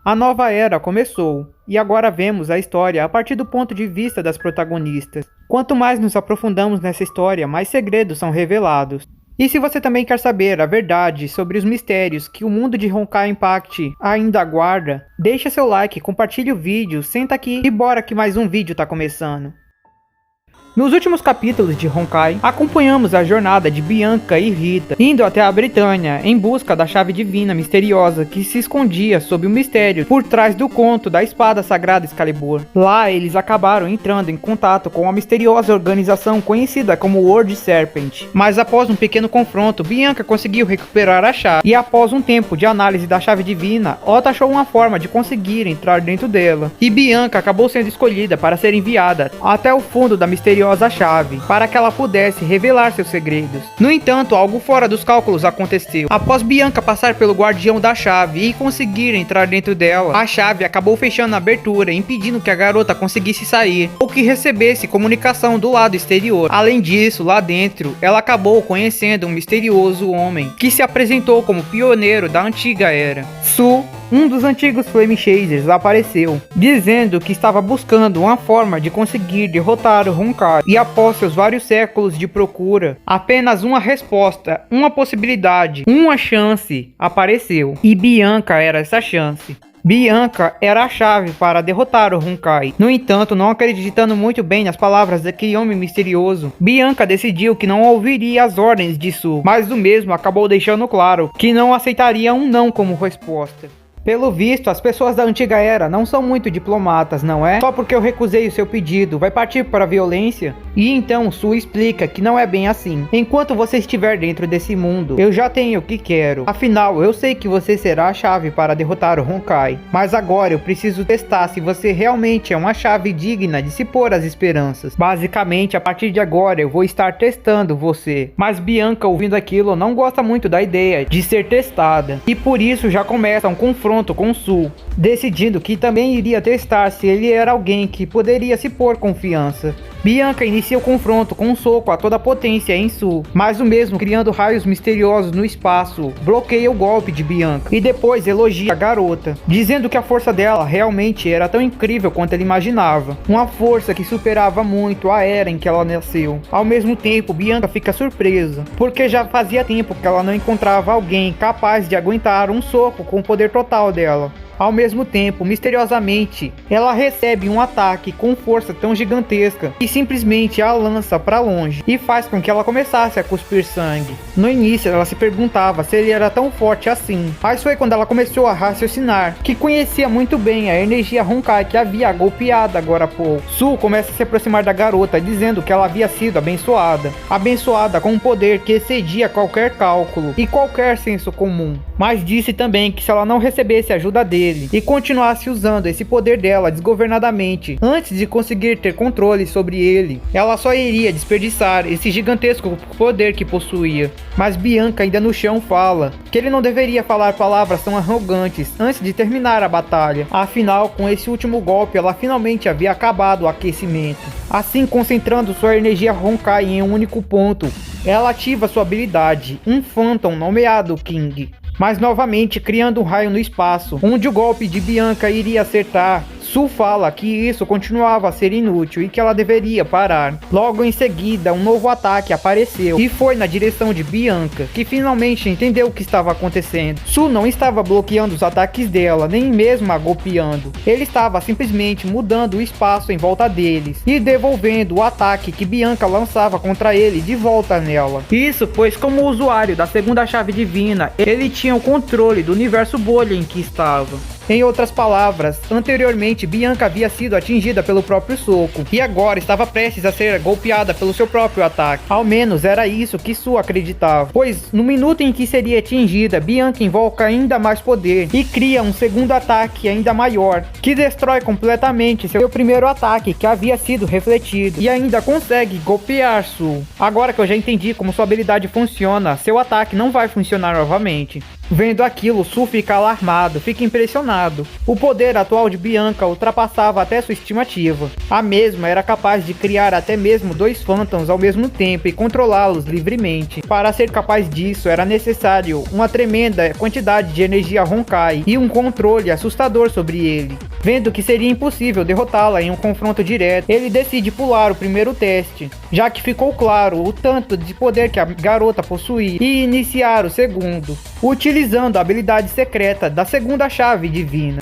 A nova era começou, e agora vemos a história a partir do ponto de vista das protagonistas. Quanto mais nos aprofundamos nessa história, mais segredos são revelados. E se você também quer saber a verdade sobre os mistérios que o mundo de Honkai Impact ainda aguarda, deixa seu like, compartilhe o vídeo, senta aqui e bora que mais um vídeo tá começando. Nos últimos capítulos de Honkai, acompanhamos a jornada de Bianca e Rita, indo até a Britânia em busca da chave divina misteriosa que se escondia sob o mistério por trás do conto da espada sagrada Excalibur. Lá eles acabaram entrando em contato com a misteriosa organização conhecida como World Serpent, mas após um pequeno confronto, Bianca conseguiu recuperar a chave, e após um tempo de análise da chave divina, Ota achou uma forma de conseguir entrar dentro dela, e Bianca acabou sendo escolhida para ser enviada até o fundo da misteriosa chave, para que ela pudesse revelar seus segredos. No entanto, algo fora dos cálculos aconteceu. Após Bianca passar pelo guardião da chave e conseguir entrar dentro dela, a chave acabou fechando a abertura, impedindo que a garota conseguisse sair, ou que recebesse comunicação do lado exterior. Além disso, lá dentro, ela acabou conhecendo um misterioso homem, que se apresentou como pioneiro da antiga era. Su, um dos antigos Flame Chasers, apareceu, dizendo que estava buscando uma forma de conseguir derrotar o Honkai, e após seus vários séculos de procura, apenas uma resposta, uma possibilidade, uma chance apareceu, e Bianca era essa chance. Bianca era a chave para derrotar o Honkai. No entanto, não acreditando muito bem nas palavras daquele homem misterioso, Bianca decidiu que não ouviria as ordens de Su, mas o mesmo acabou deixando claro que não aceitaria um não como resposta. Pelo visto, as pessoas da antiga era não são muito diplomatas, não é? Só porque eu recusei o seu pedido, vai partir para a violência? E então Su explica que não é bem assim. Enquanto você estiver dentro desse mundo, eu já tenho o que quero. Afinal, eu sei que você será a chave para derrotar o Honkai. Mas agora eu preciso testar se você realmente é uma chave digna de se pôr as esperanças. Basicamente, a partir de agora eu vou estar testando você. Mas Bianca, ouvindo aquilo, não gosta muito da ideia de ser testada. E por isso já começa um confronto com Su, decidindo que também iria testar se ele era alguém que poderia se pôr confiança. Bianca inicia o confronto com um soco a toda potência em Su, mas o mesmo criando raios misteriosos no espaço, bloqueia o golpe de Bianca e depois elogia a garota, dizendo que a força dela realmente era tão incrível quanto ele imaginava, uma força que superava muito a era em que ela nasceu. Ao mesmo tempo, Bianca fica surpresa, porque já fazia tempo que ela não encontrava alguém capaz de aguentar um soco com o poder total dela. Ao mesmo tempo, misteriosamente, ela recebe um ataque com força tão gigantesca que simplesmente a lança para longe e faz com que ela começasse a cuspir sangue. No início, ela se perguntava se ele era tão forte assim, mas foi quando ela começou a raciocinar que conhecia muito bem a energia Honkai que havia golpeado agora há pouco. Su começa a se aproximar da garota, dizendo que ela havia sido abençoada com um poder que excedia qualquer cálculo e qualquer senso comum, mas disse também que se ela não recebesse a ajuda dele e continuasse usando esse poder dela desgovernadamente antes de conseguir ter controle sobre ele, ela só iria desperdiçar esse gigantesco poder que possuía. Mas Bianca, ainda no chão, fala que ele não deveria falar palavras tão arrogantes antes de terminar a batalha. Afinal, com esse último golpe, ela finalmente havia acabado o aquecimento. Assim, concentrando sua energia Honkai em um único ponto, ela ativa sua habilidade, um Phantom nomeado King, mas novamente criando um raio no espaço, onde o golpe de Bianca iria acertar. Su fala que isso continuava a ser inútil e que ela deveria parar. Logo em seguida, um novo ataque apareceu e foi na direção de Bianca, que finalmente entendeu o que estava acontecendo. Su não estava bloqueando os ataques dela, nem mesmo a golpeando. Ele estava simplesmente mudando o espaço em volta deles e devolvendo o ataque que Bianca lançava contra ele de volta nela. Isso pois, como usuário da segunda chave divina, ele tinha o controle do universo bolha em que estava. Em outras palavras, anteriormente Bianca havia sido atingida pelo próprio soco e agora estava prestes a ser golpeada pelo seu próprio ataque. Ao menos era isso que Su acreditava, pois no minuto em que seria atingida, Bianca invoca ainda mais poder e cria um segundo ataque ainda maior, que destrói completamente seu primeiro ataque que havia sido refletido e ainda consegue golpear Su. Agora que eu já entendi como sua habilidade funciona, seu ataque não vai funcionar novamente. Vendo aquilo, Su fica alarmado, fica impressionado. O poder atual de Bianca ultrapassava até sua estimativa. A mesma era capaz de criar até mesmo 2 Phantoms ao mesmo tempo e controlá-los livremente. Para ser capaz disso, era necessário uma tremenda quantidade de energia Honkai e um controle assustador sobre ele. Vendo que seria impossível derrotá-la em um confronto direto, ele decide pular o primeiro teste, já que ficou claro o tanto de poder que a garota possuía, e iniciar o segundo, utilizando a habilidade secreta da segunda chave divina.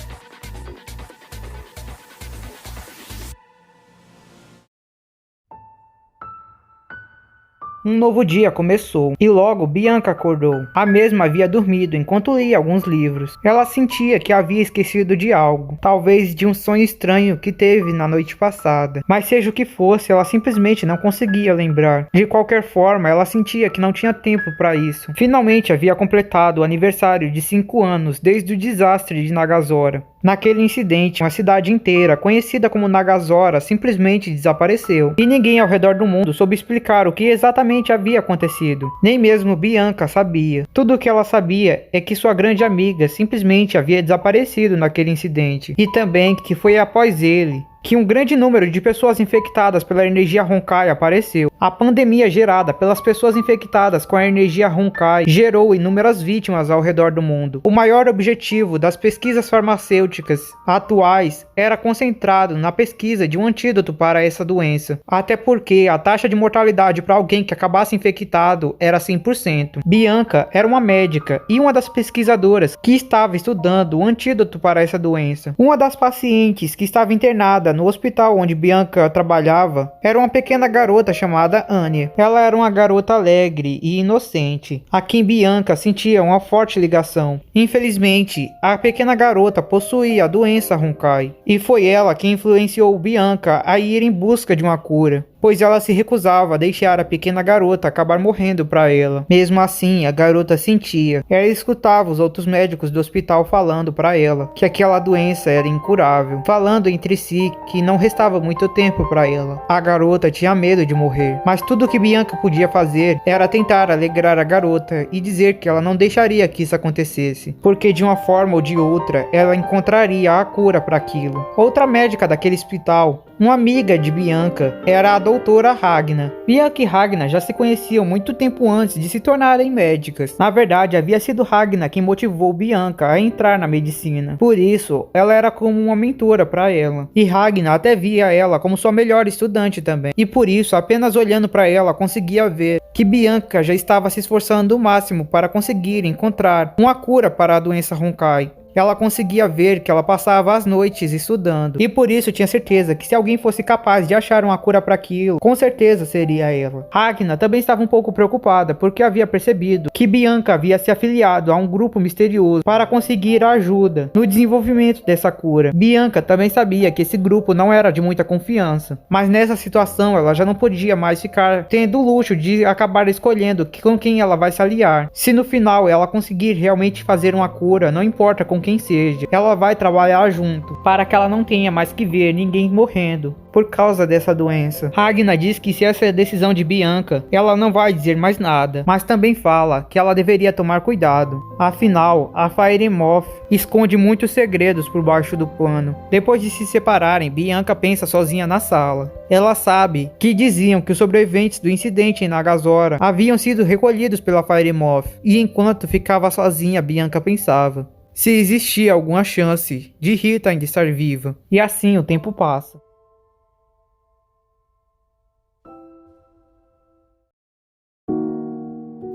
Um novo dia começou, e logo Bianca acordou. A mesma havia dormido enquanto lia alguns livros. Ela sentia que havia esquecido de algo, talvez de um sonho estranho que teve na noite passada. Mas seja o que fosse, ela simplesmente não conseguia lembrar. De qualquer forma, ela sentia que não tinha tempo para isso. Finalmente havia completado o aniversário de 5 anos desde o desastre de Nagazora. Naquele incidente, uma cidade inteira, conhecida como Nagazora, simplesmente desapareceu. E ninguém ao redor do mundo soube explicar o que exatamente havia acontecido. Nem mesmo Bianca sabia. Tudo o que ela sabia é que sua grande amiga simplesmente havia desaparecido naquele incidente. E também que foi após ele que um grande número de pessoas infectadas pela energia Honkai apareceu. A pandemia gerada pelas pessoas infectadas com a energia Honkai gerou inúmeras vítimas ao redor do mundo. O maior objetivo das pesquisas farmacêuticas atuais era concentrado na pesquisa de um antídoto para essa doença, até porque a taxa de mortalidade para alguém que acabasse infectado era 100%. Bianca era uma médica e uma das pesquisadoras que estava estudando o antídoto para essa doença. Uma das pacientes que estava internada no hospital onde Bianca trabalhava era uma pequena garota chamada Anya. Ela era uma garota alegre e inocente, a quem Bianca sentia uma forte ligação. Infelizmente, a pequena garota possuía a doença Honkai, e foi ela que influenciou Bianca a ir em busca de uma cura, pois ela se recusava a deixar a pequena garota acabar morrendo para ela. Mesmo assim, a garota sentia. Ela escutava os outros médicos do hospital falando para ela que aquela doença era incurável, falando entre si que não restava muito tempo para ela. A garota tinha medo de morrer, mas tudo que Bianca podia fazer era tentar alegrar a garota e dizer que ela não deixaria que isso acontecesse, porque de uma forma ou de outra ela encontraria a cura para aquilo. Outra médica daquele hospital, uma amiga de Bianca, era a doutora Ragna. Bianca e Ragna já se conheciam muito tempo antes de se tornarem médicas. Na verdade, havia sido Ragna quem motivou Bianca a entrar na medicina. Por isso, ela era como uma mentora para ela. E Ragna até via ela como sua melhor estudante também. E por isso, apenas olhando para ela, conseguia ver que Bianca já estava se esforçando o máximo para conseguir encontrar uma cura para a doença Honkai. Ela conseguia ver que ela passava as noites estudando, e por isso tinha certeza que se alguém fosse capaz de achar uma cura para aquilo, com certeza seria ela. Ragna também estava um pouco preocupada, porque havia percebido que Bianca havia se afiliado a um grupo misterioso para conseguir ajuda no desenvolvimento dessa cura. Bianca também sabia que esse grupo não era de muita confiança, mas nessa situação ela já não podia mais ficar tendo o luxo de acabar escolhendo com quem ela vai se aliar. Se no final ela conseguir realmente fazer uma cura, não importa com quem seja, ela vai trabalhar junto, para que ela não tenha mais que ver ninguém morrendo por causa dessa doença. Ragna diz que se essa é a decisão de Bianca, ela não vai dizer mais nada, mas também fala que ela deveria tomar cuidado. Afinal, a Fire Moth esconde muitos segredos por baixo do pano. Depois de se separarem, Bianca pensa sozinha na sala. Ela sabe que diziam que os sobreviventes do incidente em Nagazora haviam sido recolhidos pela Fire Moth, e enquanto ficava sozinha, Bianca pensava se existia alguma chance de Rita ainda estar viva. E assim o tempo passa.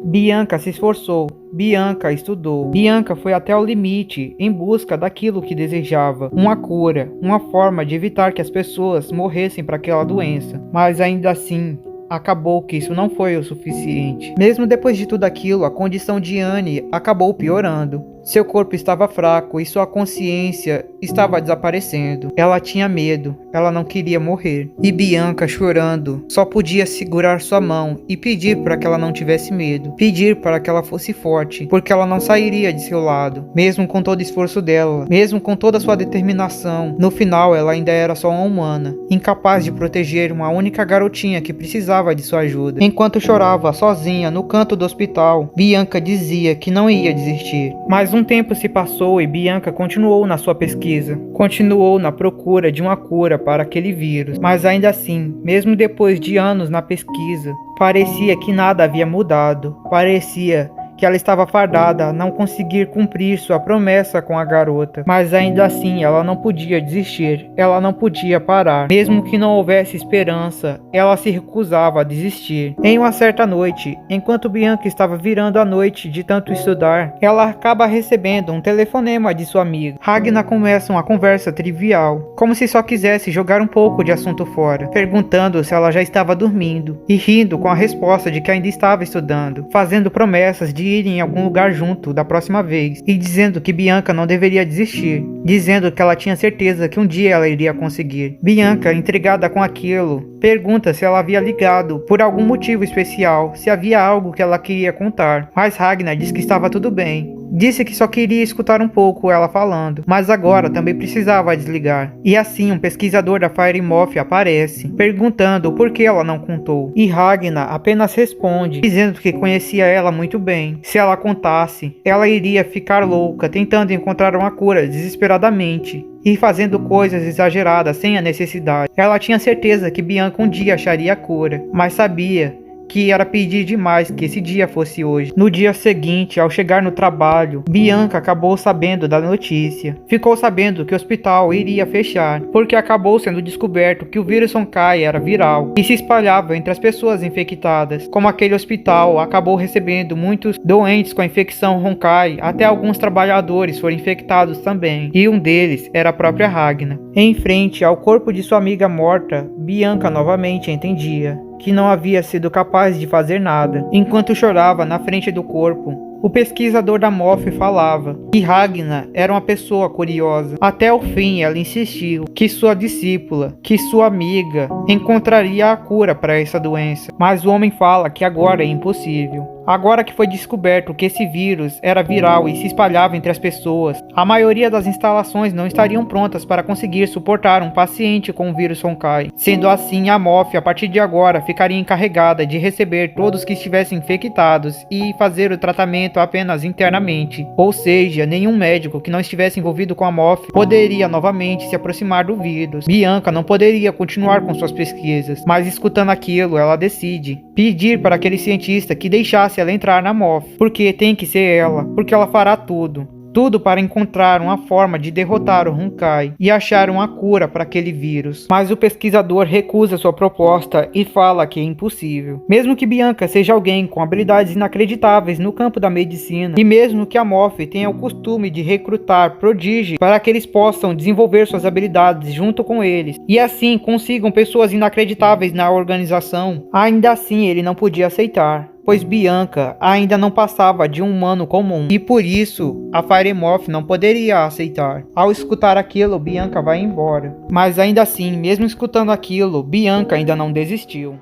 Bianca se esforçou, Bianca estudou, Bianca foi até o limite em busca daquilo que desejava, uma cura, uma forma de evitar que as pessoas morressem para aquela doença. Mas ainda assim, acabou que isso não foi o suficiente. Mesmo depois de tudo aquilo, a condição de Annie acabou piorando. Seu corpo estava fraco e sua consciência estava desaparecendo. Ela tinha medo, ela não queria morrer. E Bianca, chorando, só podia segurar sua mão e pedir para que ela não tivesse medo. Pedir para que ela fosse forte, porque ela não sairia de seu lado. Mesmo com todo o esforço dela, mesmo com toda a sua determinação, no final ela ainda era só uma humana, incapaz de proteger uma única garotinha que precisava de sua ajuda. Enquanto chorava sozinha no canto do hospital, Bianca dizia que não ia desistir. Mas um tempo se passou e Bianca continuou na sua pesquisa. Continuou na procura de uma cura para aquele vírus. Mas ainda assim, mesmo depois de anos na pesquisa, parecia que nada havia mudado. Parecia que ela estava fardada a não conseguir cumprir sua promessa com a garota. Mas ainda assim, ela não podia desistir, ela não podia parar. Mesmo que não houvesse esperança, ela se recusava a desistir. Em uma certa noite, enquanto Bianca estava virando a noite de tanto estudar, ela acaba recebendo um telefonema de sua amiga. Ragna começa uma conversa trivial, como se só quisesse jogar um pouco de assunto fora, perguntando se ela já estava dormindo, e rindo com a resposta de que ainda estava estudando, fazendo promessas de ir em algum lugar junto da próxima vez, e dizendo que Bianca não deveria desistir, dizendo que ela tinha certeza que um dia ela iria conseguir. Bianca, intrigada com aquilo, pergunta se ela havia ligado por algum motivo especial, se havia algo que ela queria contar, mas Ragna diz que estava tudo bem. Disse que só queria escutar um pouco ela falando, mas agora também precisava desligar. E assim um pesquisador da Firemoth aparece, perguntando por que ela não contou. E Ragna apenas responde, dizendo que conhecia ela muito bem. Se ela contasse, ela iria ficar louca, tentando encontrar uma cura desesperadamente e fazendo coisas exageradas sem a necessidade. Ela tinha certeza que Bianca um dia acharia a cura, mas sabia que era pedir demais que esse dia fosse hoje. No dia seguinte, ao chegar no trabalho, Bianca acabou sabendo da notícia. Ficou sabendo que o hospital iria fechar, porque acabou sendo descoberto que o vírus Honkai era viral e se espalhava entre as pessoas infectadas. Como aquele hospital acabou recebendo muitos doentes com a infecção Honkai, até alguns trabalhadores foram infectados também, e um deles era a própria Ragna. Em frente ao corpo de sua amiga morta, Bianca novamente entendia que não havia sido capaz de fazer nada. Enquanto chorava na frente do corpo, o pesquisador da Moth falava que Ragna era uma pessoa curiosa. Até o fim ela insistiu que sua discípula, que sua amiga, encontraria a cura para essa doença. Mas o homem fala que agora é impossível. Agora que foi descoberto que esse vírus era viral e se espalhava entre as pessoas, a maioria das instalações não estariam prontas para conseguir suportar um paciente com o vírus Honkai. Sendo assim, a Moth, a partir de agora, ficaria encarregada de receber todos que estivessem infectados e fazer o tratamento apenas internamente. Ou seja, nenhum médico que não estivesse envolvido com a Moth poderia novamente se aproximar do vírus. Bianca não poderia continuar com suas pesquisas, mas escutando aquilo, ela decide pedir para aquele cientista que deixasse ela entrar na Moth, porque tem que ser ela, porque ela fará tudo para encontrar uma forma de derrotar o Honkai e achar uma cura para aquele vírus. Mas o pesquisador recusa sua proposta e fala que é impossível. Mesmo que Bianca seja alguém com habilidades inacreditáveis no campo da medicina, e mesmo que a Moth tenha o costume de recrutar prodígios para que eles possam desenvolver suas habilidades junto com eles, e assim consigam pessoas inacreditáveis na organização, ainda assim ele não podia aceitar, pois Bianca ainda não passava de um humano comum, e por isso a Firemoth não poderia aceitar. Ao escutar aquilo, Bianca vai embora. Mas ainda assim, mesmo escutando aquilo, Bianca ainda não desistiu.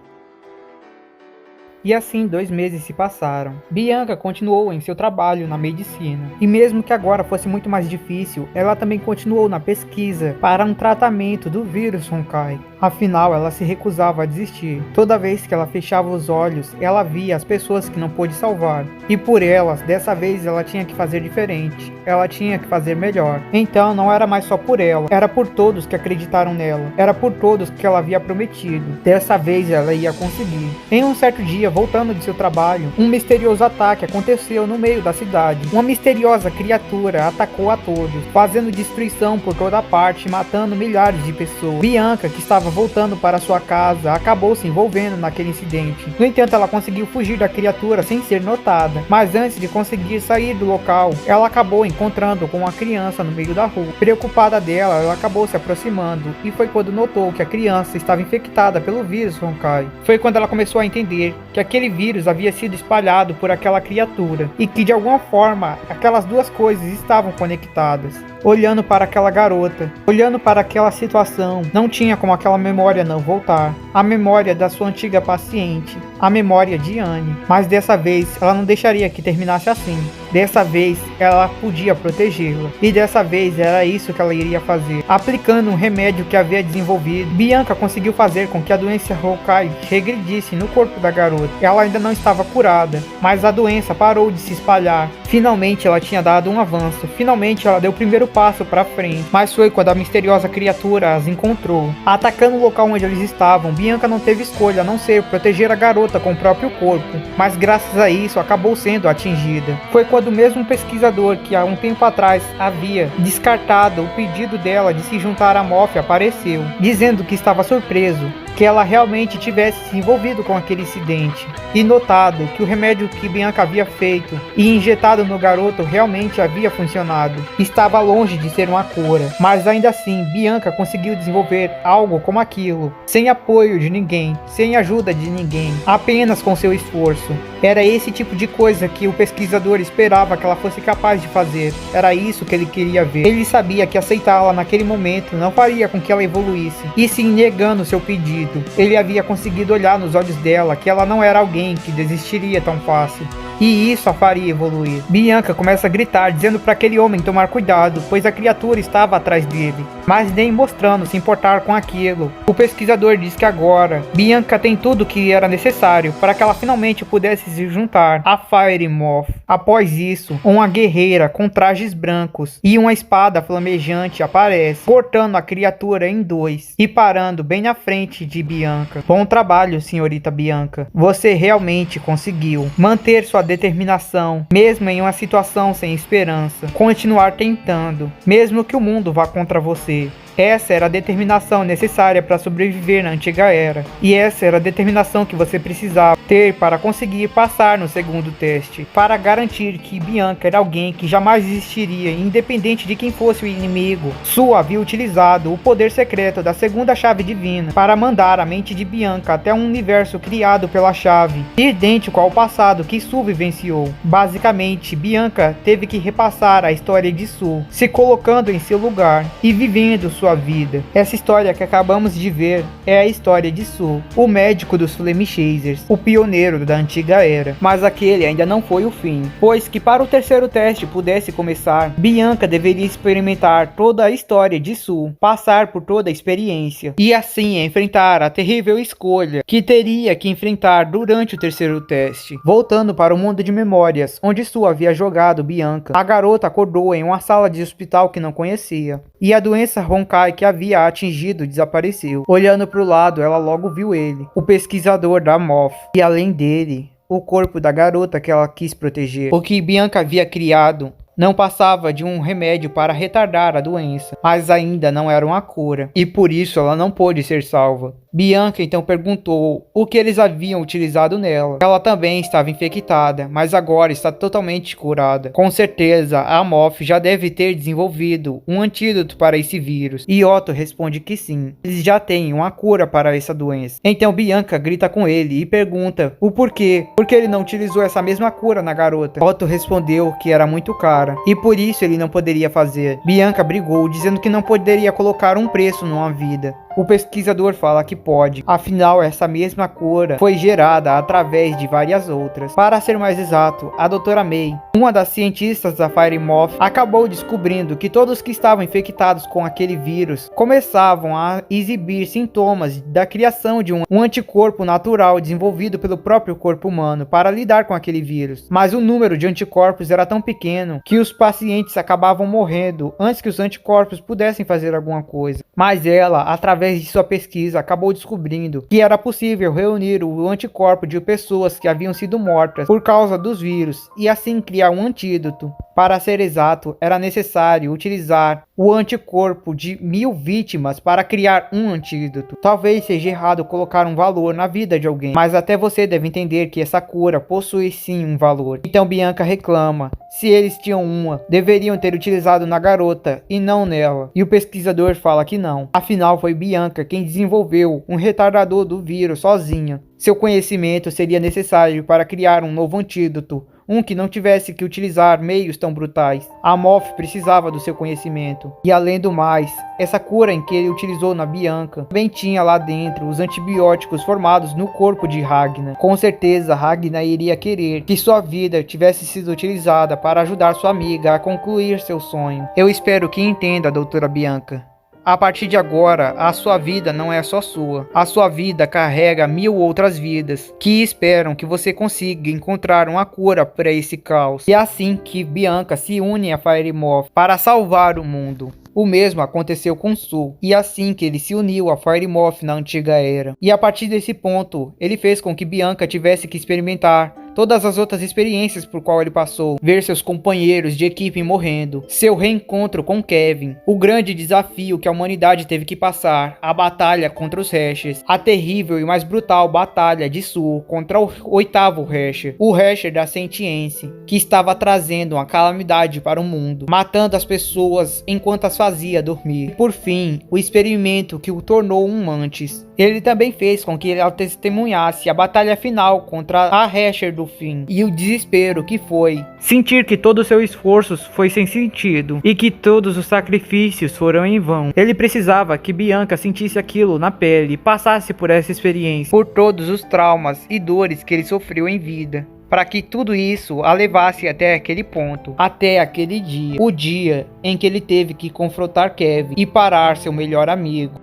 E assim 2 meses se passaram. Bianca continuou em seu trabalho na medicina. E mesmo que agora fosse muito mais difícil, ela também continuou na pesquisa para um tratamento do vírus Honkai. Afinal, ela se recusava a desistir. Toda vez que ela fechava os olhos, ela via as pessoas que não pôde salvar. E por elas, dessa vez ela tinha que fazer diferente. Ela tinha que fazer melhor. Então não era mais só por ela, era por todos que acreditaram nela. Era por todos que ela havia prometido. Dessa vez ela ia conseguir. Em um certo dia, voltando de seu trabalho, um misterioso ataque aconteceu no meio da cidade. Uma misteriosa criatura atacou a todos, fazendo destruição por toda parte, matando milhares de pessoas. Bianca, que estava voltando para sua casa, acabou se envolvendo naquele incidente. No entanto, ela conseguiu fugir da criatura sem ser notada, mas antes de conseguir sair do local, ela acabou encontrando com uma criança no meio da rua. Preocupada dela, ela acabou se aproximando, e foi quando notou que a criança estava infectada pelo vírus Honkai. Foi quando ela começou a entender que aquele vírus havia sido espalhado por aquela criatura, e que de alguma forma, aquelas duas coisas estavam conectadas. Olhando para aquela garota, olhando para aquela situação, não tinha como aquela memória não voltar. A memória da sua antiga paciente, a memória de Anne. Mas dessa vez, ela não deixaria que terminasse assim. Dessa vez, ela podia protegê-la. E dessa vez, era isso que ela iria fazer. Aplicando um remédio que havia desenvolvido, Bianca conseguiu fazer com que a doença Honkai regredisse no corpo da garota. Ela ainda não estava curada, mas a doença parou de se espalhar. Finalmente, ela tinha dado um avanço. Finalmente, ela deu o primeiro passo para frente. Mas foi quando a misteriosa criatura as encontrou. Atacando o local onde eles estavam, Bianca não teve escolha a não ser proteger a garota com o próprio corpo. Mas graças a isso, acabou sendo atingida. Foi quando o mesmo pesquisador que há um tempo atrás havia descartado o pedido dela de se juntar a Moff apareceu, dizendo que estava surpreso que ela realmente tivesse se envolvido com aquele incidente e notado que o remédio que Bianca havia feito e injetado no garoto realmente havia funcionado. Estava longe de ser uma cura, mas ainda assim Bianca conseguiu desenvolver algo como aquilo, sem apoio de ninguém, sem ajuda de ninguém, apenas com seu esforço. Era esse tipo de coisa que o pesquisador esperava que ela fosse capaz de fazer. Era isso que ele queria ver. Ele sabia que aceitá-la naquele momento não faria com que ela evoluísse, e sim negando seu pedido. Ele havia conseguido olhar nos olhos dela que ela não era alguém que desistiria tão fácil. E isso a faria evoluir. Bianca começa a gritar, dizendo para aquele homem tomar cuidado, pois a criatura estava atrás dele, mas nem mostrando se importar com aquilo. O pesquisador diz que agora, Bianca tem tudo o que era necessário para que ela finalmente pudesse se juntar a Fire Moth. Após isso, uma guerreira com trajes brancos e uma espada flamejante aparece, cortando a criatura em dois e parando bem na frente de Bianca. Bom trabalho, senhorita Bianca. Você realmente conseguiu manter sua determinação, mesmo em uma situação sem esperança. Continuar tentando, mesmo que o mundo vá contra você. Essa era a determinação necessária para sobreviver na antiga era. E essa era a determinação que você precisava ter para conseguir passar no segundo teste. Para garantir que Bianca era alguém que jamais existiria, independente de quem fosse o inimigo. Su havia utilizado o poder secreto da segunda chave divina para mandar a mente de Bianca até um universo criado pela chave, idêntico ao passado que Su vivenciou. Basicamente, Bianca teve que repassar a história de Su, se colocando em seu lugar e vivendo sua vida. Essa história que acabamos de ver é a história de Su, o médico dos Flame Chasers, o pioneiro da antiga era. Mas aquele ainda não foi o fim, pois que para o terceiro teste pudesse começar, Bianca deveria experimentar toda a história de Su, passar por toda a experiência, e assim enfrentar a terrível escolha que teria que enfrentar durante o terceiro teste. Voltando para o mundo de memórias, onde Su havia jogado Bianca, a garota acordou em uma sala de hospital que não conhecia, e a doença Honkai que havia atingido desapareceu. Olhando para o lado, ela logo viu ele, o pesquisador da Moth, e além dele, o corpo da garota que ela quis proteger. O que Bianca havia criado não passava de um remédio para retardar a doença, mas ainda não era uma cura, e por isso ela não pôde ser salva. Bianca então perguntou o que eles haviam utilizado nela. Ela também estava infectada, mas agora está totalmente curada. Com certeza, a Moth já deve ter desenvolvido um antídoto para esse vírus. E Otto responde que sim, eles já têm uma cura para essa doença. Então Bianca grita com ele e pergunta o porquê. Por que ele não utilizou essa mesma cura na garota? Otto respondeu que era muito cara, e por isso ele não poderia fazer. Bianca brigou, dizendo que não poderia colocar um preço numa vida. O pesquisador fala que pode, afinal essa mesma cura foi gerada através de várias outras. Para ser mais exato, a doutora May, uma das cientistas da Fire Moth, acabou descobrindo que todos que estavam infectados com aquele vírus começavam a exibir sintomas da criação de um anticorpo natural desenvolvido pelo próprio corpo humano para lidar com aquele vírus. Mas o número de anticorpos era tão pequeno que os pacientes acabavam morrendo antes que os anticorpos pudessem fazer alguma coisa. Mas ela, através de sua pesquisa, acabou descobrindo que era possível reunir o anticorpo de pessoas que haviam sido mortas por causa dos vírus e assim criar um antídoto. Para ser exato, era necessário utilizar o anticorpo de 1000 vítimas para criar um antídoto. Talvez seja errado colocar um valor na vida de alguém, mas até você deve entender que essa cura possui sim um valor. Então Bianca reclama. Se eles tinham uma, deveriam ter utilizado na garota e não nela. E o pesquisador fala que não. Afinal, foi Bianca quem desenvolveu um retardador do vírus sozinha. Seu conhecimento seria necessário para criar um novo antídoto, um que não tivesse que utilizar meios tão brutais. A Moff precisava do seu conhecimento. E além do mais, essa cura em que ele utilizou na Bianca também tinha lá dentro os antibióticos formados no corpo de Ragnar. Com certeza, Ragnar iria querer que sua vida tivesse sido utilizada para ajudar sua amiga a concluir seu sonho. Eu espero que entenda, doutora Bianca. A partir de agora, a sua vida não é só sua. A sua vida carrega 1000 outras vidas que esperam que você consiga encontrar uma cura para esse caos. E é assim que Bianca se une a Fire Moth para salvar o mundo. O mesmo aconteceu com Su, e assim que ele se uniu a Fire Moth na antiga era. E a partir desse ponto, ele fez com que Bianca tivesse que experimentar todas as outras experiências por qual ele passou, ver seus companheiros de equipe morrendo, seu reencontro com Kevin, o grande desafio que a humanidade teve que passar, a batalha contra os Hashers, a terrível e mais brutal batalha de Su contra o 8º Hasher, o Hasher da Sentiência, que estava trazendo uma calamidade para o mundo, matando as pessoas enquanto as fazia dormir. E por fim, o experimento que o tornou um Mantis. Ele também fez com que ela testemunhasse a batalha final contra a Hasher do fim, e o desespero que foi sentir que todo o seu esforço foi sem sentido e que todos os sacrifícios foram em vão. Ele precisava que Bianca sentisse aquilo na pele e passasse por essa experiência, por todos os traumas e dores que ele sofreu em vida, para que tudo isso a levasse até aquele ponto, até aquele dia, o dia em que ele teve que confrontar Kevin e parar seu melhor amigo.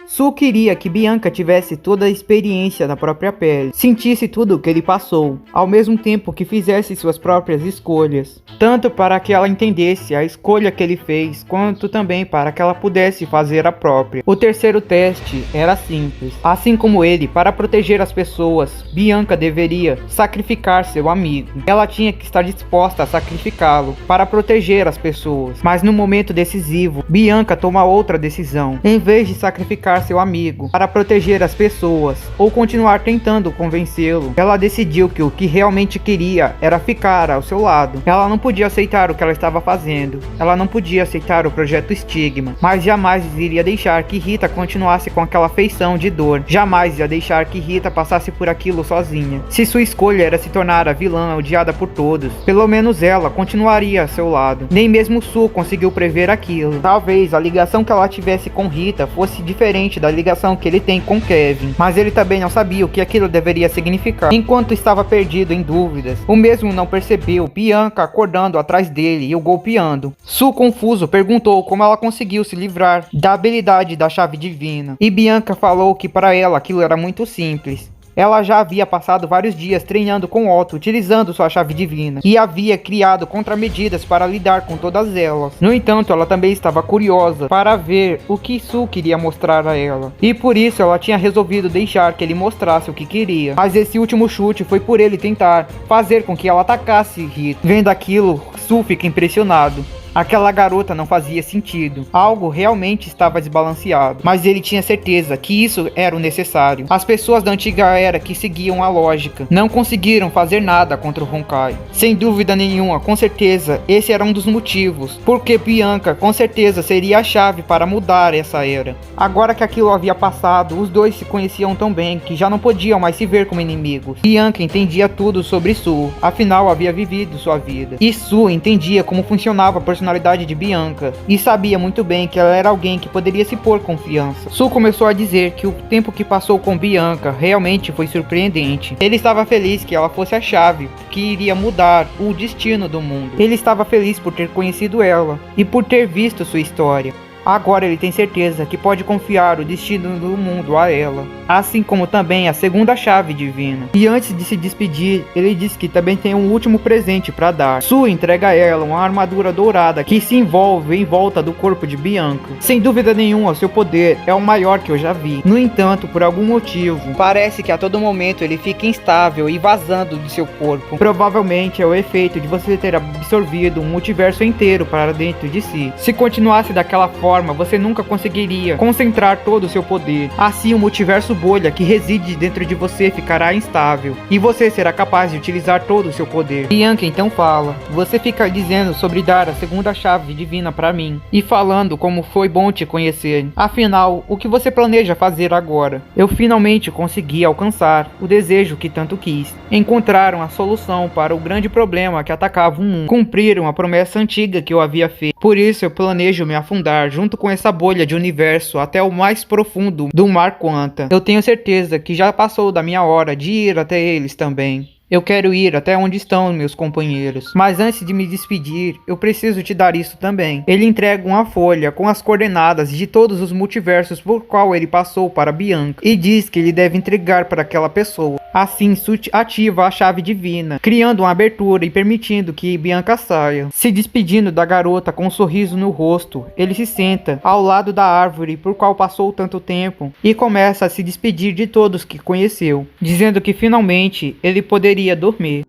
Su queria que Bianca tivesse toda a experiência na própria pele, sentisse tudo o que ele passou, ao mesmo tempo que fizesse suas próprias escolhas, tanto para que ela entendesse a escolha que ele fez, quanto também para que ela pudesse fazer a própria. O terceiro teste era simples. Assim como ele, para proteger as pessoas, Bianca deveria sacrificar seu amigo. Ela tinha que estar disposta a sacrificá-lo para proteger as pessoas. Mas no momento decisivo, Bianca toma outra decisão. Em vez de sacrificar seu amigo para proteger as pessoas ou continuar tentando convencê-lo, ela decidiu que o que realmente queria era ficar ao seu lado. Ela não podia aceitar o que ela estava fazendo, ela não podia aceitar o projeto Stigma, mas jamais iria deixar que Rita continuasse com aquela feição de dor, jamais ia deixar que Rita passasse por aquilo sozinha. Se sua escolha era se tornar a vilã odiada por todos, pelo menos ela continuaria ao seu lado. Nem mesmo Su conseguiu prever aquilo. Talvez a ligação que ela tivesse com Rita fosse diferente da ligação que ele tem com Kevin, mas ele também não sabia o que aquilo deveria significar. Enquanto estava perdido em dúvidas, o mesmo não percebeu Bianca acordando atrás dele e o golpeando. Su, confuso, perguntou como ela conseguiu se livrar da habilidade da chave divina, e Bianca falou que para ela aquilo era muito simples. Ela já havia passado vários dias treinando com Otto, utilizando sua chave divina, e havia criado contramedidas para lidar com todas elas. No entanto, ela também estava curiosa para ver o que Su queria mostrar a ela, e por isso ela tinha resolvido deixar que ele mostrasse o que queria. Mas esse último chute foi por ele tentar fazer com que ela atacasse Rita. Vendo aquilo, Su fica impressionado. Aquela garota não fazia sentido. Algo realmente estava desbalanceado. Mas ele tinha certeza que isso era o necessário. As pessoas da antiga era que seguiam a lógica não conseguiram fazer nada contra o Honkai. Sem dúvida nenhuma, com certeza, esse era um dos motivos. Porque Bianca, com certeza, seria a chave para mudar essa era. Agora que aquilo havia passado, os dois se conheciam tão bem que já não podiam mais se ver como inimigos. Bianca entendia tudo sobre Su. Afinal, havia vivido sua vida. E Su entendia como funcionava a personalidade de Bianca e sabia muito bem que ela era alguém que poderia se pôr confiança. Su começou a dizer que o tempo que passou com Bianca realmente foi surpreendente. Ele estava feliz que ela fosse a chave que iria mudar o destino do mundo. Ele estava feliz por ter conhecido ela e por ter visto sua história. Agora ele tem certeza que pode confiar o destino do mundo a ela, assim como também a segunda chave divina. E antes de se despedir, ele diz que também tem um último presente para dar. Su entrega a ela uma armadura dourada que se envolve em volta do corpo de Bianca. Sem dúvida nenhuma, seu poder é o maior que eu já vi. No entanto, por algum motivo, parece que a todo momento ele fica instável e vazando de seu corpo. Provavelmente é o efeito de você ter absorvido um multiverso inteiro para dentro de si. Se continuasse daquela forma, você nunca conseguiria concentrar todo o seu poder. Assim, o multiverso bolha que reside dentro de você ficará instável e você será capaz de utilizar todo o seu poder. Bianca então fala: você fica dizendo sobre dar a segunda chave divina para mim e falando como foi bom te conhecer. Afinal, o que você planeja fazer agora? Eu finalmente consegui alcançar o desejo que tanto quis. Encontraram a solução para o grande problema que atacava o mundo. Cumpriram a promessa antiga que eu havia feito. Por isso eu planejo me afundar junto com essa bolha de universo até o mais profundo do mar Quanta. Eu tenho certeza que já passou da minha hora de ir até eles também. Eu quero ir até onde estão meus companheiros. Mas antes de me despedir, eu preciso te dar isso também. Ele entrega uma folha com as coordenadas de todos os multiversos por qual ele passou para Bianca. E diz que ele deve entregar para aquela pessoa. Assim, Su ativa a chave divina, criando uma abertura e permitindo que Bianca saia. Se despedindo da garota com um sorriso no rosto, ele se senta ao lado da árvore por qual passou tanto tempo e começa a se despedir de todos que conheceu, dizendo que finalmente ele poderia dormir.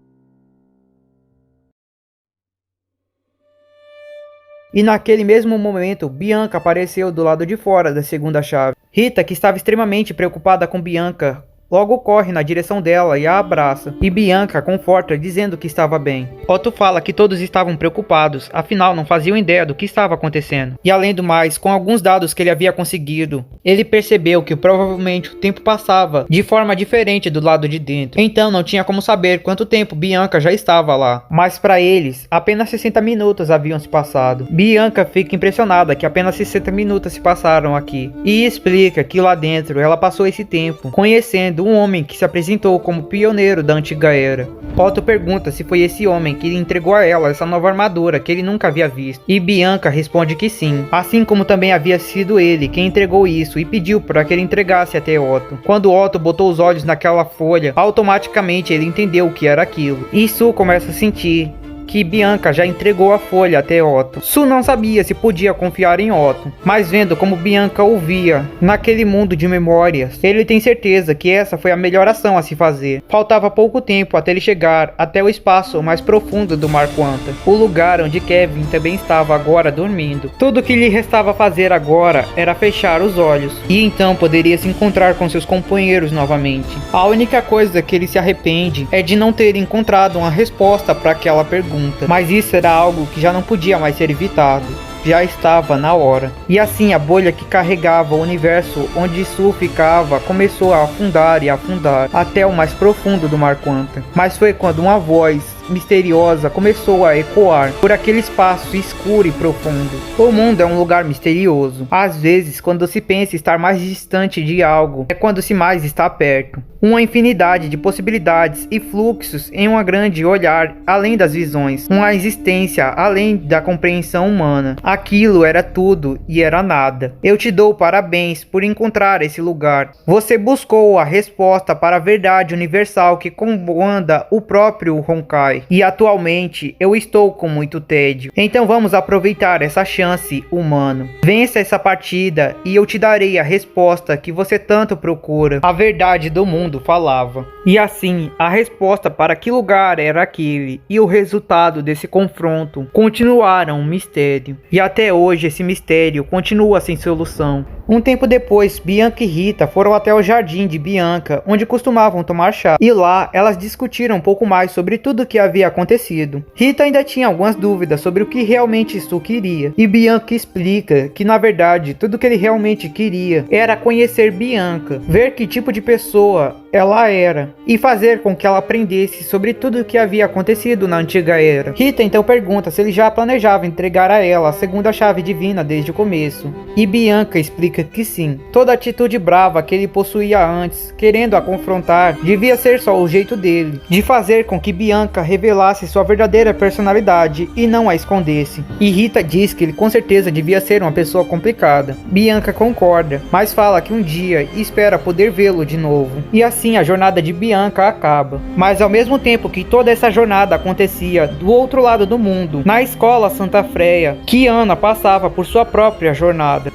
E naquele mesmo momento, Bianca apareceu do lado de fora da segunda chave. Rita, que estava extremamente preocupada com Bianca, logo corre na direção dela e a abraça, e Bianca a conforta dizendo que estava bem. Otto fala que todos estavam preocupados, afinal não faziam ideia do que estava acontecendo. E além do mais, com alguns dados que ele havia conseguido, ele percebeu que provavelmente o tempo passava de forma diferente do lado de dentro. Então não tinha como saber quanto tempo Bianca já estava lá. Mas para eles, apenas 60 minutos haviam se passado. Bianca fica impressionada que apenas 60 minutos se passaram aqui. E explica que lá dentro ela passou esse tempo conhecendo um homem que se apresentou como pioneiro da antiga era. Otto pergunta se foi esse homem que entregou a ela essa nova armadura que ele nunca havia visto. E Bianca responde que sim, assim como também havia sido ele quem entregou isso e pediu para que ele entregasse até Otto. Quando Otto botou os olhos naquela folha, automaticamente ele entendeu o que era aquilo. E Su começa a sentir que Bianca já entregou a folha até Otto. Su não sabia se podia confiar em Otto, mas vendo como Bianca ouvia naquele mundo de memórias, ele tem certeza que essa foi a melhor ação a se fazer. Faltava pouco tempo até ele chegar até o espaço mais profundo do mar Quanta, o lugar onde Kevin também estava agora dormindo. Tudo que lhe restava fazer agora era fechar os olhos, e então poderia se encontrar com seus companheiros novamente. A única coisa que ele se arrepende é de não ter encontrado uma resposta para aquela pergunta. Mas isso era algo que já não podia mais ser evitado. Já estava na hora. E assim a bolha que carregava o universo onde Su ficava começou a afundar e afundar até o mais profundo do mar Quanta. Mas foi quando uma voz misteriosa começou a ecoar por aquele espaço escuro e profundo. O mundo é um lugar misterioso. Às vezes, quando se pensa estar mais distante de algo, é quando se mais está perto. Uma infinidade de possibilidades e fluxos em um grande olhar além das visões. Uma existência além da compreensão humana. Aquilo era tudo e era nada. Eu te dou parabéns por encontrar esse lugar. Você buscou a resposta para a verdade universal que comanda o próprio Honkai. E atualmente eu estou com muito tédio. Então vamos aproveitar essa chance, humano. Vença essa partida e eu te darei a resposta que você tanto procura. A verdade do mundo falava. E assim, a resposta para que lugar era aquele e o resultado desse confronto continuaram um mistério. E até hoje esse mistério continua sem solução. Um tempo depois, Bianca e Rita foram até o jardim de Bianca, onde costumavam tomar chá. E lá, elas discutiram um pouco mais sobre tudo o que havia acontecido. Rita ainda tinha algumas dúvidas sobre o que realmente Su queria. E Bianca explica que, na verdade, tudo que ele realmente queria era conhecer Bianca, ver que tipo de pessoa ela era, e fazer com que ela aprendesse sobre tudo o que havia acontecido na antiga era. Rita então pergunta se ele já planejava entregar a ela a segunda chave divina desde o começo, e Bianca explica que sim. Toda a atitude brava que ele possuía antes, querendo a confrontar, devia ser só o jeito dele, de fazer com que Bianca revelasse sua verdadeira personalidade e não a escondesse. E Rita diz que ele com certeza devia ser uma pessoa complicada. Bianca concorda, mas fala que um dia espera poder vê-lo de novo. E assim a jornada de Bianca acaba. Mas ao mesmo tempo que toda essa jornada acontecia do outro lado do mundo, na escola Santa Freia, Kiana passava por sua própria jornada.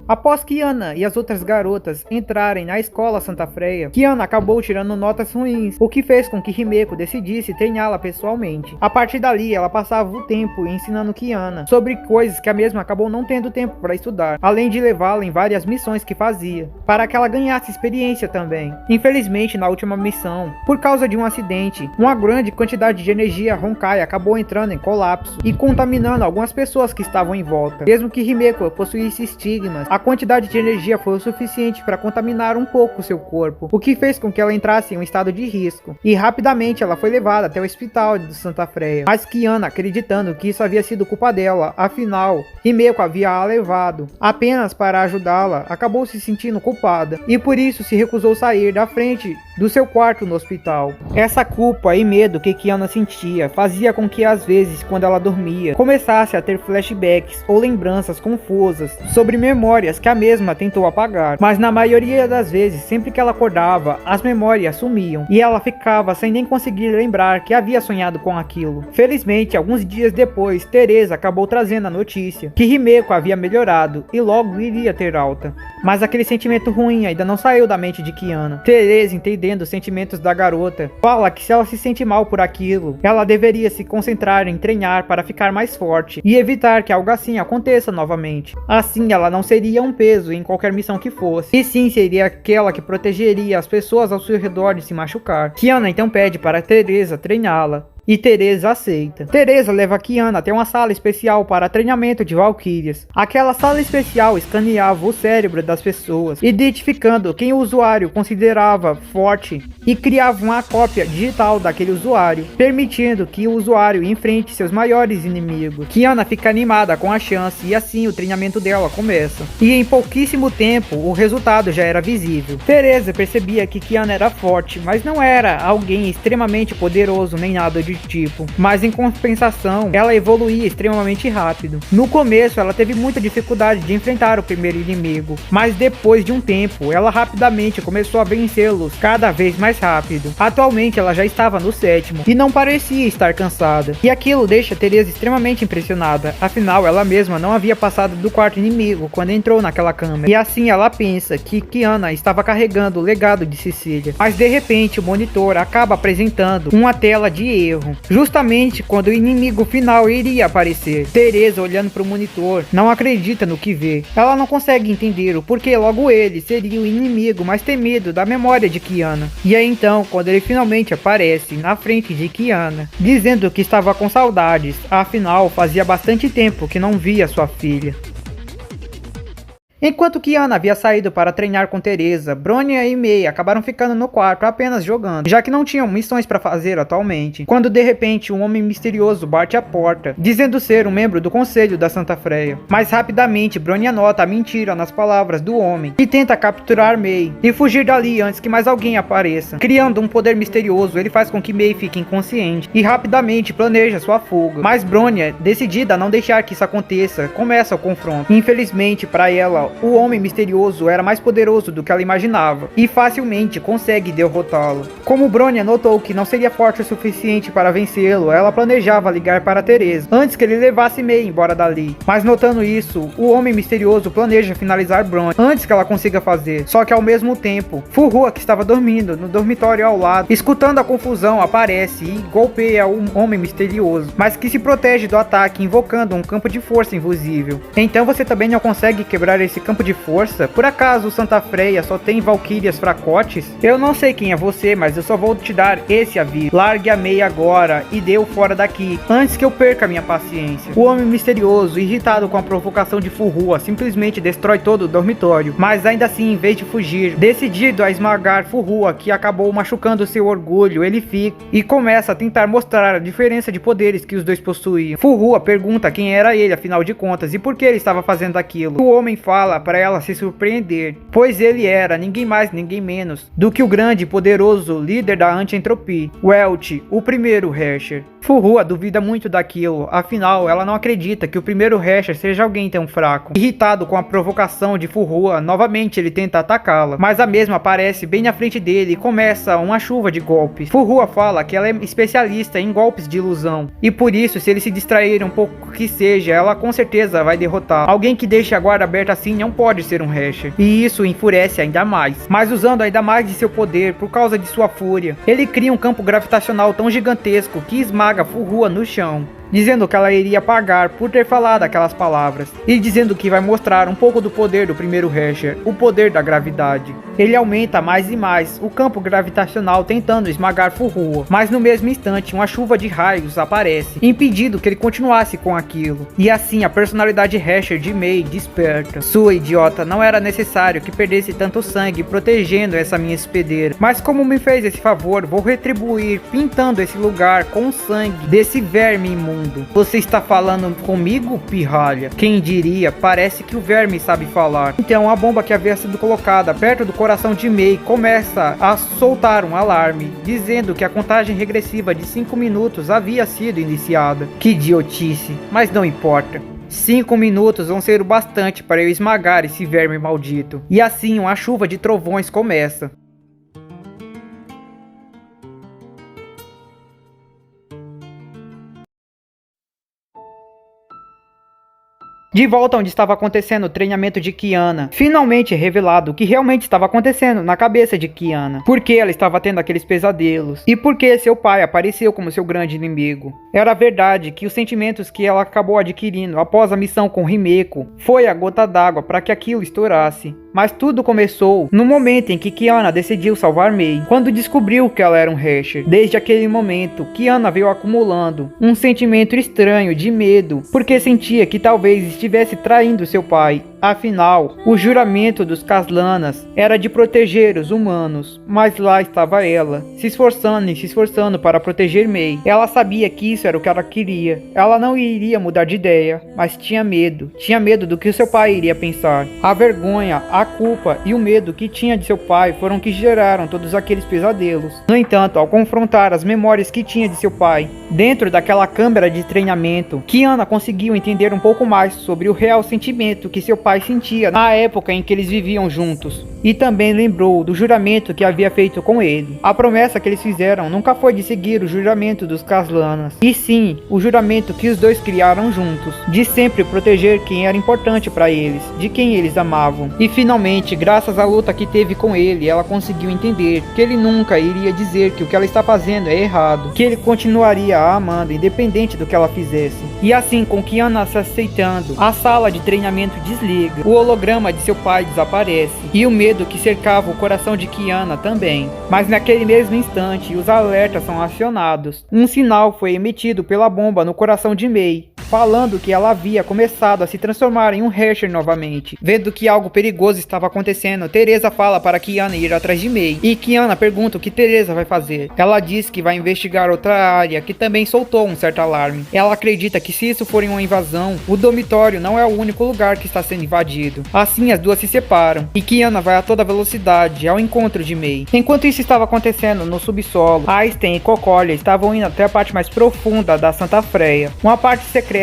Após Kiana e as outras garotas entrarem na escola Santa Freia, Kiana acabou tirando notas ruins, o que fez com que Himeko decidisse treiná-la pessoalmente. A partir dali, ela passava o tempo ensinando Kiana sobre coisas que a mesma acabou não tendo tempo para estudar, além de levá-la em várias missões que fazia, para que ela ganhasse experiência também. Infelizmente, na última missão, por causa de um acidente, uma grande quantidade de energia Honkai acabou entrando em colapso e contaminando algumas pessoas que estavam em volta. Mesmo que Himeko possuísse estigmas, a quantidade de energia foi o suficiente para contaminar um pouco seu corpo, o que fez com que ela entrasse em um estado de risco, e rapidamente ela foi levada até o hospital de Santa Freia. Mas Kiana, acreditando que isso havia sido culpa dela, afinal, Himeko havia a levado apenas para ajudá-la, acabou se sentindo culpada, e por isso se recusou sair da frente do seu quarto no hospital. Essa culpa e medo que Kiana sentia fazia com que às vezes, quando ela dormia, começasse a ter flashbacks ou lembranças confusas sobre memórias que a mesma tentou apagar, mas na maioria das vezes, sempre que ela acordava, as memórias sumiam e ela ficava sem nem conseguir lembrar que havia sonhado com aquilo. Felizmente, alguns dias depois, Teresa acabou trazendo a notícia que Himeko havia melhorado e logo iria ter alta. Mas aquele sentimento ruim ainda não saiu da mente de Kiana. Teresa, entendendo os sentimentos da garota, fala que se ela se sente mal por aquilo, ela deveria se concentrar em treinar para ficar mais forte e evitar que algo assim aconteça novamente. Assim, ela não seria um peso em qualquer missão que fosse, e sim seria aquela que protegeria as pessoas ao seu redor de se machucar. Kiana então pede para Teresa treiná-la, e Teresa aceita. Teresa leva Kiana até uma sala especial para treinamento de valquírias. Aquela sala especial escaneava o cérebro das pessoas, identificando quem o usuário considerava forte e criava uma cópia digital daquele usuário, permitindo que o usuário enfrente seus maiores inimigos. Kiana fica animada com a chance e assim o treinamento dela começa. E em pouquíssimo tempo o resultado já era visível. Teresa percebia que Kiana era forte, mas não era alguém extremamente poderoso nem nada de tipo, mas em compensação ela evoluía extremamente rápido. No começo ela teve muita dificuldade de enfrentar o primeiro inimigo, mas depois de um tempo ela rapidamente começou a vencê-los cada vez mais rápido. Atualmente ela já estava no 7º e não parecia estar cansada, e aquilo deixa Teresa extremamente impressionada, afinal ela mesma não havia passado do quarto inimigo quando entrou naquela câmera, e assim ela pensa que Kiana estava carregando o legado de Cecília, mas de repente o monitor acaba apresentando uma tela de erro, justamente quando o inimigo final iria aparecer. Teresa, olhando para o monitor, não acredita no que vê. Ela não consegue entender o porquê logo ele seria o inimigo mais temido da memória de Kiana. E é então quando ele finalmente aparece na frente de Kiana, dizendo que estava com saudades, afinal fazia bastante tempo que não via sua filha. Enquanto Kiana havia saído para treinar com Teresa, Bronya e Mei acabaram ficando no quarto apenas jogando, já que não tinham missões para fazer atualmente, quando de repente um homem misterioso bate à porta, dizendo ser um membro do conselho da Santa Freia. Mas rapidamente Bronya nota a mentira nas palavras do homem e tenta capturar Mei e fugir dali antes que mais alguém apareça. Criando um poder misterioso, ele faz com que Mei fique inconsciente e rapidamente planeja sua fuga. Mas Bronya, decidida a não deixar que isso aconteça, começa o confronto. Infelizmente para ela, o homem misterioso era mais poderoso do que ela imaginava e facilmente consegue derrotá-lo. Como Bronya notou que não seria forte o suficiente para vencê-lo, ela planejava ligar para Teresa antes que ele levasse Mei embora dali. Mas notando isso, o homem misterioso planeja finalizar Bronya antes que ela consiga fazer. Só que ao mesmo tempo, Furua, que estava dormindo no dormitório ao lado, escutando a confusão, aparece e golpeia um homem misterioso, mas que se protege do ataque invocando um campo de força invisível. Então você também não consegue quebrar esse esse campo de força? Por acaso o Santa Freya só tem valquírias fracotes? Eu não sei quem é você, mas eu só vou te dar esse aviso. Largue a Mei agora e dê-o fora daqui, antes que eu perca minha paciência. O homem misterioso, irritado com a provocação de Fuhua, simplesmente destrói todo o dormitório. Mas ainda assim, em vez de fugir, decidido a esmagar Fuhua, que acabou machucando seu orgulho, ele fica e começa a tentar mostrar a diferença de poderes que os dois possuíam. Fuhua pergunta quem era ele, afinal de contas, e por que ele estava fazendo aquilo. O homem fala para ela se surpreender, pois ele era ninguém mais, ninguém menos do que o grande e poderoso líder da anti-entropia, Welch, o primeiro Herrscher. Fuhua duvida muito daquilo, afinal ela não acredita que o primeiro Herrscher seja alguém tão fraco. Irritado com a provocação de Fuhua, novamente ele tenta atacá-la, mas a mesma aparece bem na frente dele e começa uma chuva de golpes. Fuhua fala que ela é especialista em golpes de ilusão, e por isso, se ele se distrair um pouco que seja, ela com certeza vai derrotar. Alguém que deixa a guarda aberta assim não pode ser um Herrscher, e isso enfurece ainda mais. Mas usando ainda mais de seu poder, por causa de sua fúria, ele cria um campo gravitacional tão gigantesco que esmaga Fuhua no chão, dizendo que ela iria pagar por ter falado aquelas palavras, e dizendo que vai mostrar um pouco do poder do primeiro Herrscher, o poder da gravidade. Ele aumenta mais e mais o campo gravitacional tentando esmagar Fuhua, mas no mesmo instante uma chuva de raios aparece, impedindo que ele continuasse com aquilo. E assim a personalidade Herrscher de Mei desperta. Sua idiota, não era necessário que perdesse tanto sangue protegendo essa minha hospedeira, mas como me fez esse favor, vou retribuir pintando esse lugar com o sangue desse verme imundo. Você está falando comigo, pirralha? Quem diria, parece que o verme sabe falar. Então a bomba que havia sido colocada perto do coração de Mei começa a soltar um alarme, dizendo que a contagem regressiva de 5 minutos havia sido iniciada. Que idiotice, mas não importa. 5 minutos vão ser o bastante para eu esmagar esse verme maldito. E assim uma chuva de trovões começa. De volta onde estava acontecendo o treinamento de Kiana, finalmente é revelado o que realmente estava acontecendo na cabeça de Kiana. Por que ela estava tendo aqueles pesadelos? E por que seu pai apareceu como seu grande inimigo? Era verdade que os sentimentos que ela acabou adquirindo após a missão com Himeko foi a gota d'água para que aquilo estourasse. Mas tudo começou no momento em que Kiana decidiu salvar Mei, quando descobriu que ela era um Herrscher. Desde aquele momento, Kiana veio acumulando um sentimento estranho de medo, porque sentia que talvez estivesse traindo seu pai. Afinal, o juramento dos Caslanas era de proteger os humanos, mas lá estava ela, se esforçando para proteger Mei. Ela sabia que isso era o que ela queria. Ela não iria mudar de ideia, mas tinha medo do que seu pai iria pensar. A vergonha, a culpa e o medo que tinha de seu pai foram que geraram todos aqueles pesadelos. No entanto, ao confrontar as memórias que tinha de seu pai dentro daquela câmara de treinamento, Kiana conseguiu entender um pouco mais sobre o real sentimento que seu pai sentia na época em que eles viviam juntos, e também lembrou do juramento que havia feito com ele. A promessa que eles fizeram nunca foi de seguir o juramento dos Caslanas, e sim o juramento que os dois criaram juntos, de sempre proteger quem era importante para eles, de quem eles amavam. E finalmente, graças à luta que teve com ele, ela conseguiu entender que ele nunca iria dizer que o que ela está fazendo é errado, que ele continuaria a amando independente do que ela fizesse. E assim, com Kiana se aceitando, a sala de treinamento desliga, o holograma de seu pai desaparece, e o medo que cercava o coração de Kiana também. Mas naquele mesmo instante, os alertas são acionados. Um sinal foi emitido pela bomba no coração de Mei, falando que ela havia começado a se transformar em um Herrscher novamente. Vendo que algo perigoso estava acontecendo, Teresa fala para Kiana ir atrás de Mei, e Kiana pergunta o que Teresa vai fazer. Ela diz que vai investigar outra área que também soltou um certo alarme. Ela acredita que se isso for uma invasão, o dormitório não é o único lugar que está sendo invadido. Assim as duas se separam, e Kiana vai a toda velocidade ao encontro de Mei. Enquanto isso estava acontecendo no subsolo, Einstein e Cocolha estavam indo até a parte mais profunda da Santa Freya, uma parte secreta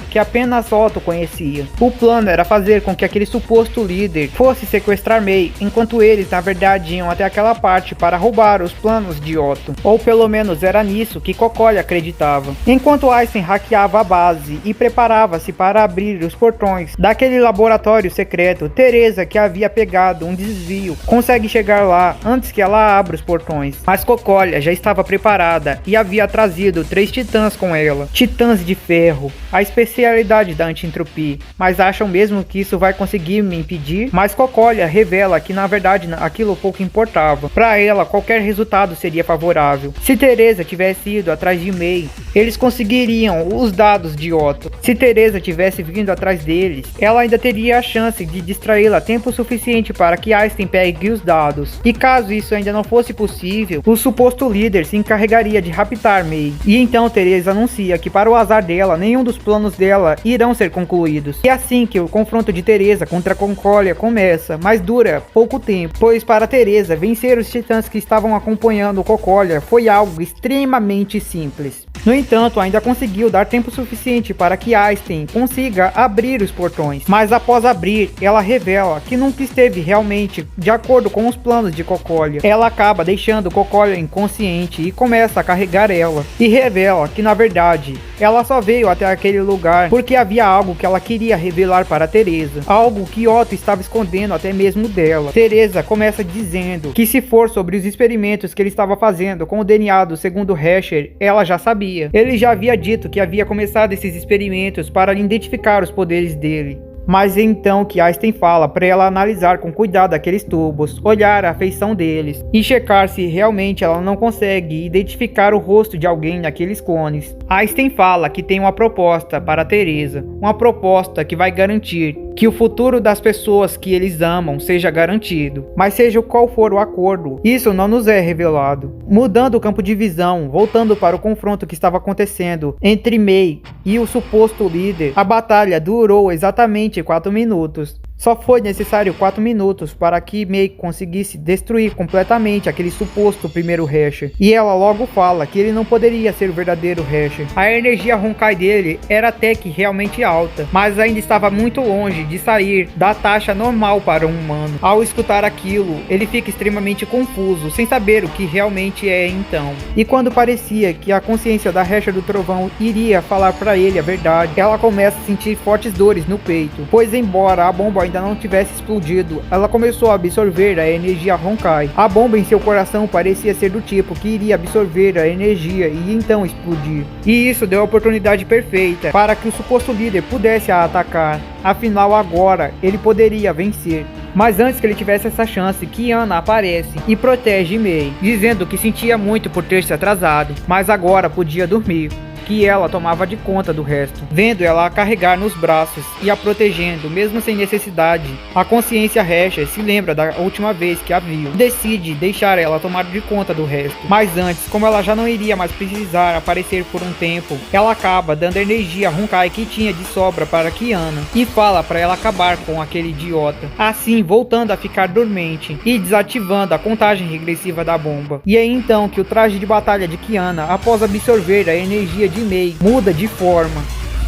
que apenas Otto conhecia. O plano era fazer com que aquele suposto líder fosse sequestrar Mei, enquanto eles na verdade iam até aquela parte para roubar os planos de Otto. Ou pelo menos era nisso que Cocolha acreditava. Enquanto Einstein hackeava a base e preparava-se para abrir os portões daquele laboratório secreto, Teresa, que havia pegado um desvio, consegue chegar lá antes que ela abra os portões. Mas Cocolha já estava preparada e havia trazido 3 titãs com ela, titãs de ferro. a especialidade da anti-entropia. Mas acham mesmo que isso vai conseguir me impedir? Mas Cocolia revela que na verdade aquilo pouco importava. Para ela, qualquer resultado seria favorável. Se Teresa tivesse ido atrás de May, eles conseguiriam os dados de Otto. Se Teresa tivesse vindo atrás deles, ela ainda teria a chance de distraí-la tempo suficiente para que Einstein pegue os dados. E caso isso ainda não fosse possível, o suposto líder se encarregaria de raptar May. E então Teresa anuncia que, para o azar dela, nenhum dos planos dela irão ser concluídos. E assim que o confronto de Teresa contra Cocolia começa, mas dura pouco tempo, pois para Teresa vencer os titãs que estavam acompanhando Cocolia foi algo extremamente simples. No entanto, ainda conseguiu dar tempo suficiente para que Einstein consiga abrir os portões, mas após abrir, ela revela que nunca esteve realmente de acordo com os planos de Cocolia. Ela acaba deixando Cocolia inconsciente e começa a carregar ela, e revela que na verdade, ela só veio até aquele lugar porque havia algo que ela queria revelar para Teresa, algo que Otto estava escondendo até mesmo dela. Teresa começa dizendo que se for sobre os experimentos que ele estava fazendo com o DNA do segundo Hasher, ela já sabia. Ele já havia dito que havia começado esses experimentos para identificar os poderes dele. Mas é então que Einstein fala para ela analisar com cuidado aqueles tubos, olhar a feição deles e checar se realmente ela não consegue identificar o rosto de alguém naqueles clones. Einstein fala que tem uma proposta para Teresa, uma proposta que vai garantir que o futuro das pessoas que eles amam seja garantido, mas seja qual for o acordo, isso não nos é revelado. Mudando o campo de visão, voltando para o confronto que estava acontecendo entre May e o suposto líder, a batalha durou exatamente 4 minutos. Só foi necessário 4 minutos para que May conseguisse destruir completamente aquele suposto primeiro Hasher. E ela logo fala que ele não poderia ser o verdadeiro Hasher. A energia Honkai dele era até que realmente alta, mas ainda estava muito longe de sair da taxa normal para um humano. Ao escutar aquilo, ele fica extremamente confuso, sem saber o que realmente é então. E quando parecia que a consciência da Hasher do Trovão iria falar para ele a verdade, ela começa a sentir fortes dores no peito, pois embora a bomba ainda não tivesse explodido, ela começou a absorver a energia Honkai. A bomba em seu coração parecia ser do tipo que iria absorver a energia e então explodir. E isso deu a oportunidade perfeita para que o suposto líder pudesse a atacar. Afinal, agora ele poderia vencer. Mas antes que ele tivesse essa chance, Kiana aparece e protege May, dizendo que sentia muito por ter se atrasado, mas agora podia dormir, que ela tomava de conta do resto. Vendo ela a carregar nos braços e a protegendo, mesmo sem necessidade, a consciência Hasher se lembra da última vez que a viu. Decide deixar ela tomar de conta do resto. Mas antes, como ela já não iria mais precisar aparecer por um tempo, ela acaba dando a energia Honkai que tinha de sobra para Kiana e fala para ela acabar com aquele idiota. Assim, voltando a ficar dormente e desativando a contagem regressiva da bomba. E é então que o traje de batalha de Kiana, após absorver a energia de May, muda de forma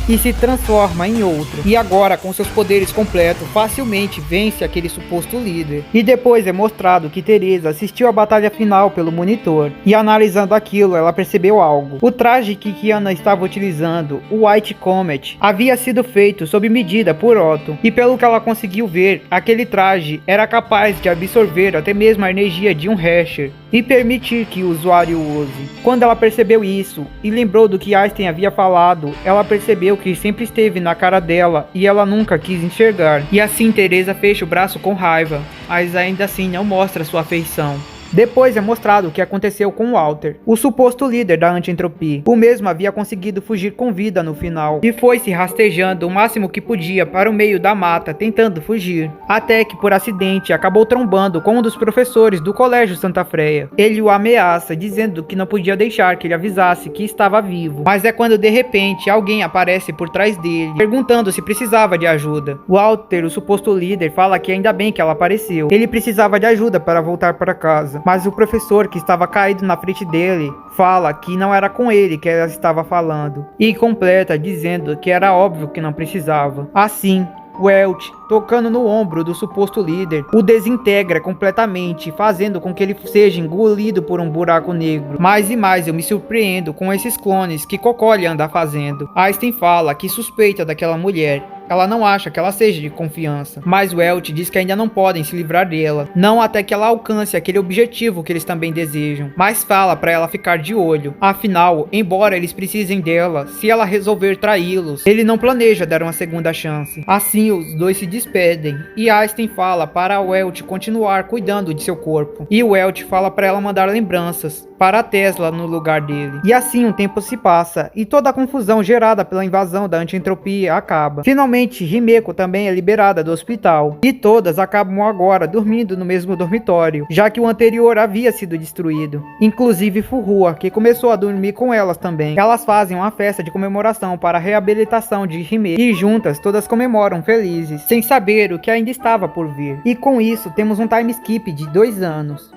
e se transforma em outro. E agora, com seus poderes completos, facilmente vence aquele suposto líder. E depois é mostrado que Teresa assistiu à batalha final pelo monitor. E analisando aquilo, ela percebeu algo. O traje que Kiana estava utilizando, o White Comet, havia sido feito sob medida por Otto. E pelo que ela conseguiu ver, aquele traje era capaz de absorver até mesmo a energia de um Hasher e permitir que o usuário use. Quando ela percebeu isso e lembrou do que Einstein havia falado, ela percebeu que sempre esteve na cara dela e ela nunca quis enxergar. E assim Teresa fecha o braço com raiva, mas ainda assim não mostra sua afeição. Depois é mostrado o que aconteceu com Walter, o suposto líder da anti-entropia. O mesmo havia conseguido fugir com vida no final, e foi se rastejando o máximo que podia para o meio da mata, tentando fugir. Até que, por acidente, acabou trombando com um dos professores do Colégio Santa Freia. Ele o ameaça, dizendo que não podia deixar que ele avisasse que estava vivo. Mas é quando, de repente, alguém aparece por trás dele, perguntando se precisava de ajuda. Walter, o suposto líder, fala que ainda bem que ela apareceu. Ele precisava de ajuda para voltar para casa. Mas o professor, que estava caído na frente dele, fala que não era com ele que ela estava falando, e completa dizendo que era óbvio que não precisava. Assim, Welch, tocando no ombro do suposto líder, o desintegra completamente, fazendo com que ele seja engolido por um buraco negro. Mais e mais eu me surpreendo com esses clones que Cocolia anda fazendo. Einstein fala que suspeita daquela mulher. ela não acha que ela seja de confiança, mas o Elch diz que ainda não podem se livrar dela, não até que ela alcance aquele objetivo que eles também desejam, mas fala para ela ficar de olho. Afinal, embora eles precisem dela, se ela resolver traí-los, ele não planeja dar uma segunda chance. Assim, os dois se despedem, e Einstein fala para o Elch continuar cuidando de seu corpo, e o Elch fala para ela mandar lembranças para a Tesla no lugar dele. E assim um tempo se passa, e toda a confusão gerada pela invasão da anti-entropia acaba. Finalmente, Himeko também é liberada do hospital, e todas acabam agora dormindo no mesmo dormitório, já que o anterior havia sido destruído. Inclusive Furuha, que começou a dormir com elas também. Elas fazem uma festa de comemoração para a reabilitação de Himeko, e juntas todas comemoram felizes, sem saber o que ainda estava por vir. E com isso temos um time skip de 2 anos.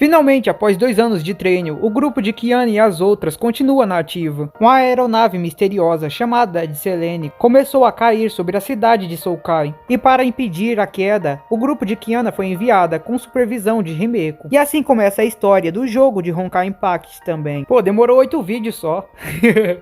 Finalmente, após 2 anos de treino, o grupo de Kiana e as outras continua na ativa. Uma aeronave misteriosa chamada de Selene começou a cair sobre a cidade de Soukai, e para impedir a queda, o grupo de Kiana foi enviada com supervisão de Himeko. E assim começa a história do jogo de Honkai Impact também. Pô, demorou 8 vídeos só.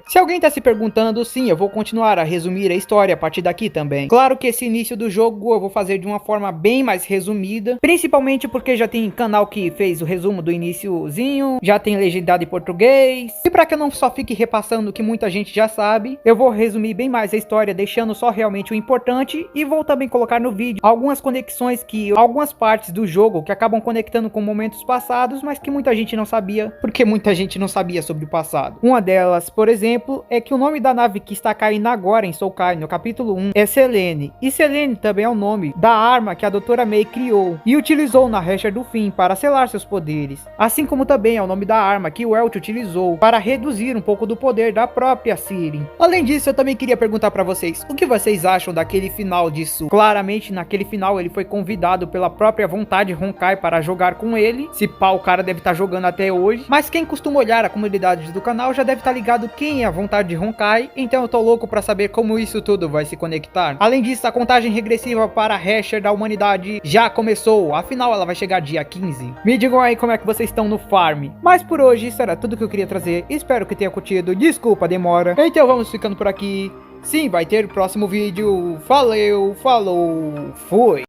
Se alguém tá se perguntando, sim, eu vou continuar a resumir a história a partir daqui também. Claro que esse início do jogo eu vou fazer de uma forma bem mais resumida, principalmente porque já tem canal que fez o resumo do iniciozinho, já tem legendado em português. E para que eu não só fique repassando o que muita gente já sabe, eu vou resumir bem mais a história, deixando só realmente o importante, e vou também colocar no vídeo algumas conexões algumas partes do jogo que acabam conectando com momentos passados, mas que muita gente não sabia, porque muita gente não sabia sobre o passado. Uma delas, por exemplo, é que o nome da nave que está caindo agora em Soukai, no capítulo 1, é Selene. E Selene também é o nome da arma que a Dra. May criou e utilizou na Recha do Fim para selar seus poderes, assim como também é o nome da arma que o Elch utilizou para reduzir um pouco do poder da própria Sirin. Além disso, eu também queria perguntar para vocês, o que vocês acham daquele final disso? Claramente, naquele final ele foi convidado pela própria vontade de Honkai para jogar com ele, se pá, o cara deve estar jogando até hoje, mas quem costuma olhar a comunidade do canal já deve estar ligado quem é a vontade de Honkai, então eu tô louco para saber como isso tudo vai se conectar. Além disso, a contagem regressiva para a Resher da humanidade já começou, afinal ela vai chegar dia 15. Me digam aí como é que vocês estão no farm. Mas por hoje isso era tudo que eu queria trazer, espero que tenha curtido, desculpa a demora, então vamos ficando por aqui. Sim, vai ter o próximo vídeo, valeu, falou, fui!